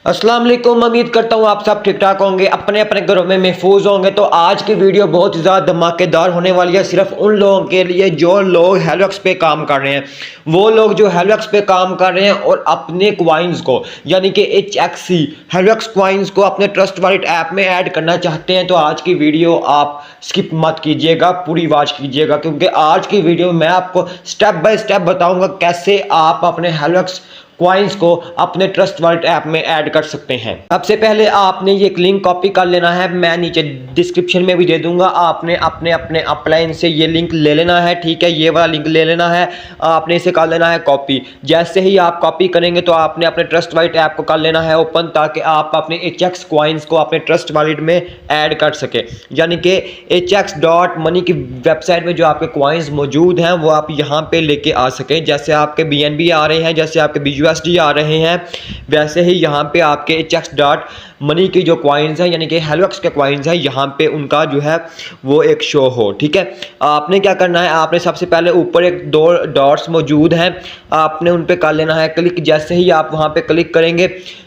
अस्सलाम वालेकुम। उम्मीद करता हूँ आप सब ठीक ठाक होंगे, अपने अपने घरों में महफूज होंगे। तो आज की वीडियो बहुत ही ज़्यादा धमाकेदार होने वाली है, सिर्फ उन लोगों के लिए जो लोग हेलोएक्स पे काम कर रहे हैं। वो लोग जो हेलोएक्स पे काम कर रहे हैं और अपने क्वाइंस को यानी कि HXC हेलोएक्स क्वाइंस को अपने ट्रस्ट वॉलेट ऐप में ऐड करना चाहते हैं, तो आज की वीडियो आप स्किप मत कीजिएगा, पूरी वॉच कीजिएगा, क्योंकि आज की वीडियो में मैं आपको स्टेप बाय स्टेप बताऊंगा कैसे आप अपने हेलोएक्स क्वाइंस को अपने ट्रस्ट वॉलेट ऐप में ऐड कर सकते हैं। सबसे पहले आपने ये लिंक कॉपी कर लेना है, मैं नीचे डिस्क्रिप्शन में भी दे दूंगा। आपने अपने अपने अपलाइन से ये लिंक ले लेना है, ठीक है, ये वाला लिंक ले लेना है, आपने इसे कर लेना है कॉपी। जैसे ही आप कॉपी करेंगे तो आपने अपने ट्रस्ट वॉलेट ऐप को कर लेना है ओपन, ताकि आप अपने HX क्वाइंस को अपने ट्रस्ट वॉलेट में ऐड कर सके। यानी कि hx.money की वेबसाइट में जो आपके क्वाइंस मौजूद हैं वो आप यहाँ पे लेके आ सकें। जैसे आपके BNB आ रहे हैं, जैसे आपके BUSD आ रहे हैं, वैसे ही यहाँ पे आपके hx.money की जो क्वाइंस हैं यानी कि हेलोएक्स के क्वाइंस हैं, यहाँ पे उनका जो है वो एक शो हो। ठीक है, आपने क्या करना है, आपने सबसे पहले ऊपर एक दो डॉट्स मौजूद हैं, आपने उन पे कर लेना है क्लिक। जैसे ही आप वहाँ पे क्लिक करेंगे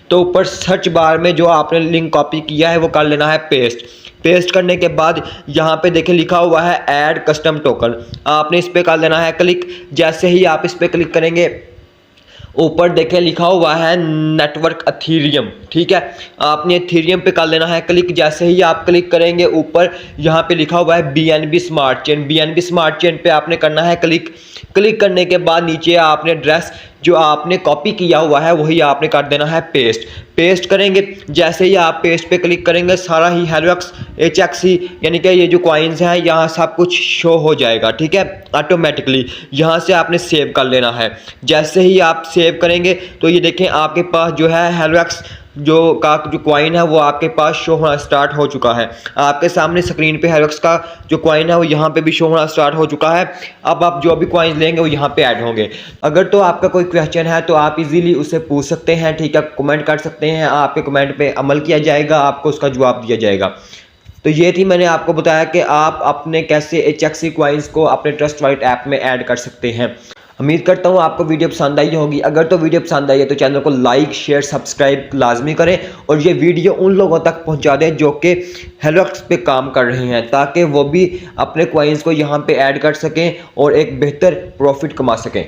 तो ऊपर सर्च बार में जो आपने लिंक कॉपी किया है वो कर लेना है पेस्ट। पेस्ट करने के बाद यहाँ पे देखें लिखा हुआ है ऐड कस्टम टोकन, आपने इस पे कर लेना है क्लिक। जैसे ही आप इस पे क्लिक करेंगे ऊपर देखें लिखा हुआ है नेटवर्क एथेरियम, ठीक है, आपने एथेरियम पे कर लेना है क्लिक। जैसे ही आप क्लिक करेंगे ऊपर यहाँ पे लिखा हुआ है BNB smart chain, BNB smart chain पे आपने करना है क्लिक। क्लिक करने के बाद नीचे आपने एड्रेस जो आपने कॉपी किया हुआ है वही आपने कर देना है पेस्ट। पेस्ट करेंगे, जैसे ही आप पेस्ट पे क्लिक करेंगे सारा ही हेलोएक्स HXC यानी कि ये जो क्वाइंस हैं यहाँ सब कुछ शो हो जाएगा, ठीक है, ऑटोमेटिकली। यहाँ से आपने सेव कर लेना है। जैसे ही आप सेव करेंगे तो ये देखें आपके पास जो है हेलोएक्स जो क्वाइन है वो आपके पास शो होना स्टार्ट हो चुका है। आपके सामने स्क्रीन पे हेलोएक्स का जो क्वाइन है वो यहाँ पे भी शो होना स्टार्ट हो चुका है। अब आप जो भी क्वाइन लेंगे वो यहाँ पे ऐड होंगे। अगर तो आपका कोई क्वेश्चन है तो आप इजीली उससे पूछ सकते हैं, ठीक है, कमेंट कर सकते हैं, आपके कमेंट पे अमल किया जाएगा, आपको उसका जवाब दिया जाएगा। तो ये थी, मैंने आपको बताया कि आप अपने कैसे HXC क्वाइंस को अपने ट्रस्ट वॉलेट ऐप में ऐड कर सकते हैं। उम्मीद करता हूँ आपको वीडियो पसंद आई होगी। अगर तो वीडियो पसंद आई है तो चैनल को लाइक शेयर सब्सक्राइब लाजमी करें और ये वीडियो उन लोगों तक पहुँचा दें जो कि हेलोएक्स पे काम कर रहे हैं, ताकि वो भी अपने क्वाइंस को यहाँ पे ऐड कर सकें और एक बेहतर प्रॉफिट कमा सकें।